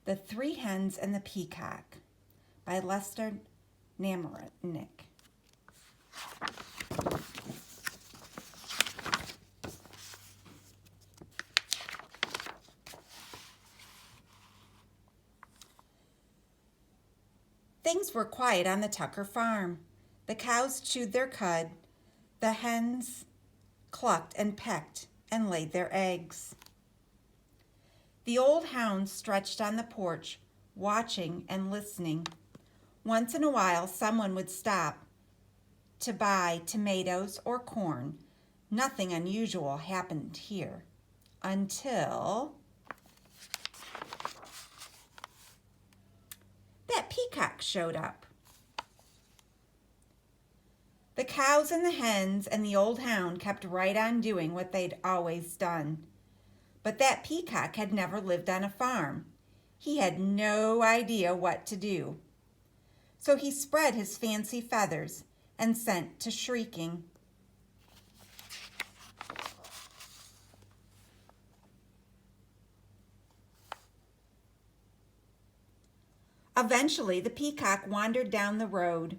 The Three Hens and the Peacock by Lester Namarnik. Things were quiet on the Tucker farm. The cows chewed their cud. The hens clucked and pecked and laid their eggs. The old hound stretched on the porch, watching and listening. Once in a while, someone would stop to buy tomatoes or corn. Nothing unusual happened here until that peacock showed up. The cows and the hens and the old hound kept right on doing what they'd always done. But that peacock had never lived on a farm. He had no idea what to do. So he spread his fancy feathers and sent to shrieking. Eventually, the peacock wandered down the road.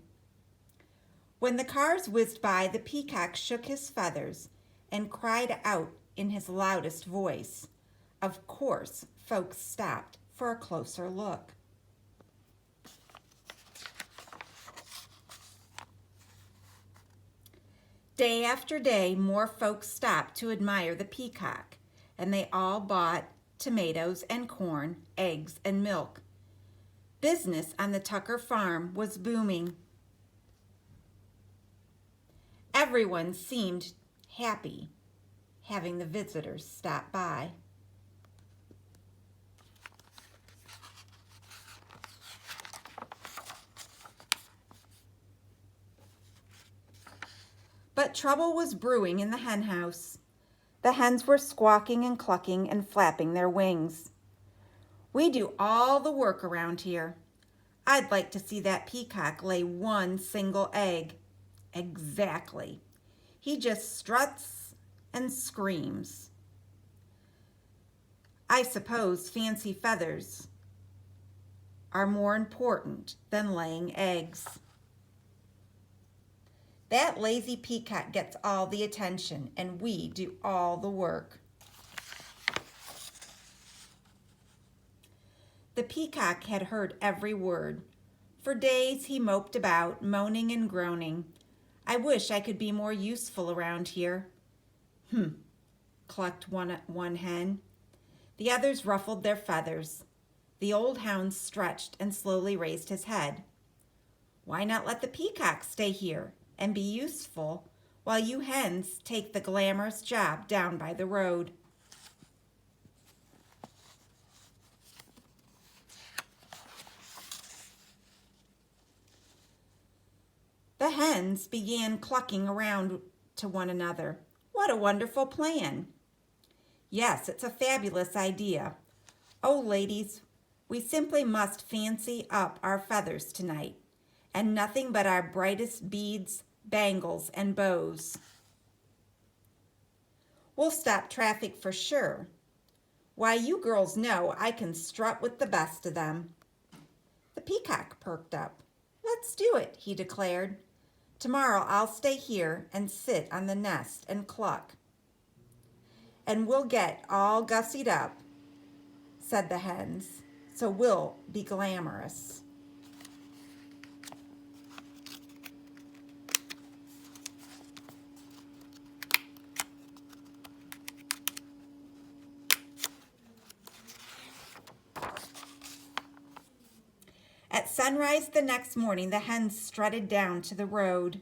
When the cars whizzed by, the peacock shook his feathers and cried out in his loudest voice. Of course, folks stopped for a closer look. Day after day, more folks stopped to admire the peacock, and they all bought tomatoes and corn, eggs and milk. Business on the Tucker farm was booming. Everyone seemed happy having the visitors stop by. But trouble was brewing in the hen house. The hens were squawking and clucking and flapping their wings. We do all the work around here. I'd like to see that peacock lay one single egg. Exactly. He just struts and screams. I suppose fancy feathers are more important than laying eggs. That lazy peacock gets all the attention, and we do all the work. The peacock had heard every word. For days he moped about, moaning and groaning. I wish I could be more useful around here. Clucked one hen. The others ruffled their feathers. The old hound stretched and slowly raised his head. Why not let the peacock stay here and be useful while you hens take the glamorous job down by the road? The hens began clucking around to one another. What a wonderful plan! Yes, it's a fabulous idea. Oh, ladies, we simply must fancy up our feathers tonight, and nothing but our brightest beads, bangles, and bows. We'll stop traffic for sure. Why, you girls know I can strut with the best of them. The peacock perked up. Let's do it, he declared. Tomorrow I'll stay here and sit on the nest and cluck. And we'll get all gussied up, said the hens, so we'll be glamorous. At sunrise the next morning, the hens strutted down to the road.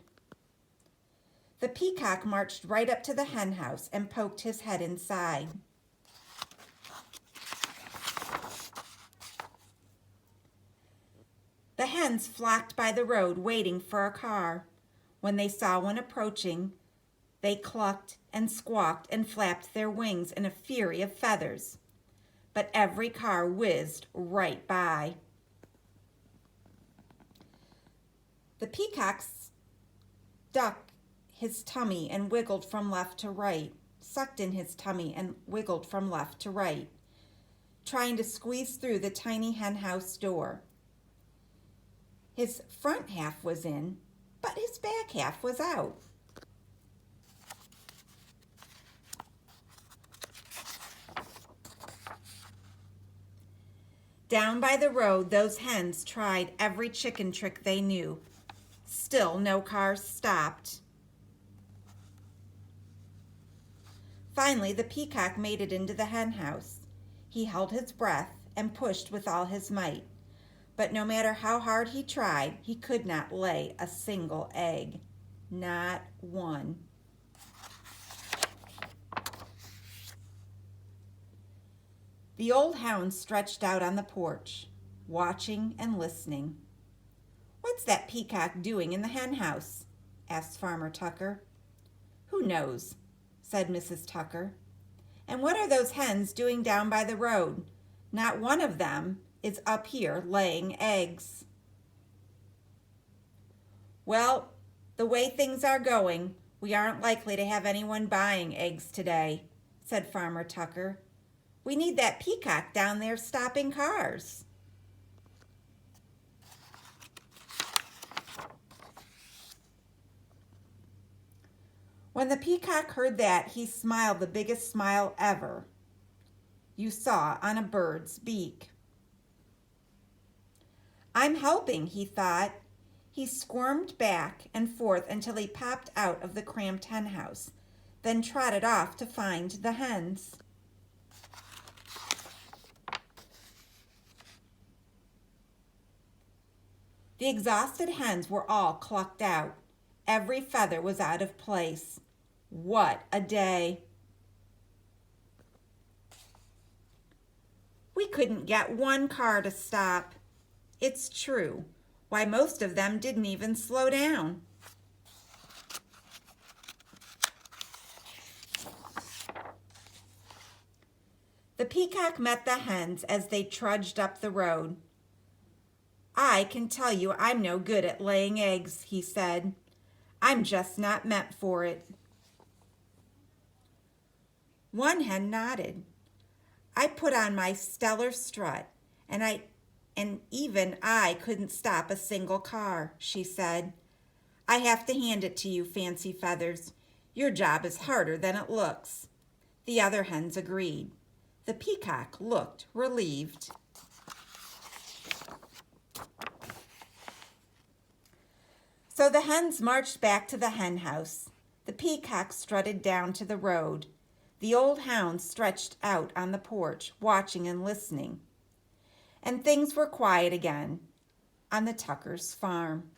The peacock marched right up to the hen house and poked his head inside. The hens flocked by the road waiting for a car. When they saw one approaching, they clucked and squawked and flapped their wings in a fury of feathers. But every car whizzed right by. The peacock stuck his tummy and wiggled from left to right, sucked in his tummy and wiggled from left to right. trying to squeeze through the tiny hen house door. His front half was in, but his back half was out. Down by the road, those hens tried every chicken trick they knew. Still, no cars stopped. Finally, the peacock made it into the hen house. He held his breath and pushed with all his might. But no matter how hard he tried, he could not lay a single egg. Not one. The old hound stretched out on the porch, watching and listening. "What's that peacock doing in the hen house?" asked Farmer Tucker. "Who knows?" said Mrs. Tucker. "And what are those hens doing down by the road? Not one of them is up here laying eggs." "Well, the way things are going, we aren't likely to have anyone buying eggs today," said Farmer Tucker. "We need that peacock down there stopping cars." When the peacock heard that, he smiled the biggest smile ever you saw on a bird's beak. "I'm helping," he thought. He squirmed back and forth until he popped out of the cramped hen house, then trotted off to find the hens. The exhausted hens were all clucked out. Every feather was out of place. What a day! "We couldn't get one car to stop." It's true. Why, most of them didn't even slow down. The peacock met the hens as they trudged up the road. "I can tell you I'm no good at laying eggs," he said. "I'm just not meant for it." One hen nodded. "I put on my stellar strut, and even I couldn't stop a single car," she said. "I have to hand it to you, Fancy Feathers. Your job is harder than it looks." The other hens agreed. The peacock looked relieved. So the hens marched back to the hen house. The peacock strutted down to the road. The old hound stretched out on the porch, watching and listening. And things were quiet again on the Tuckers' farm.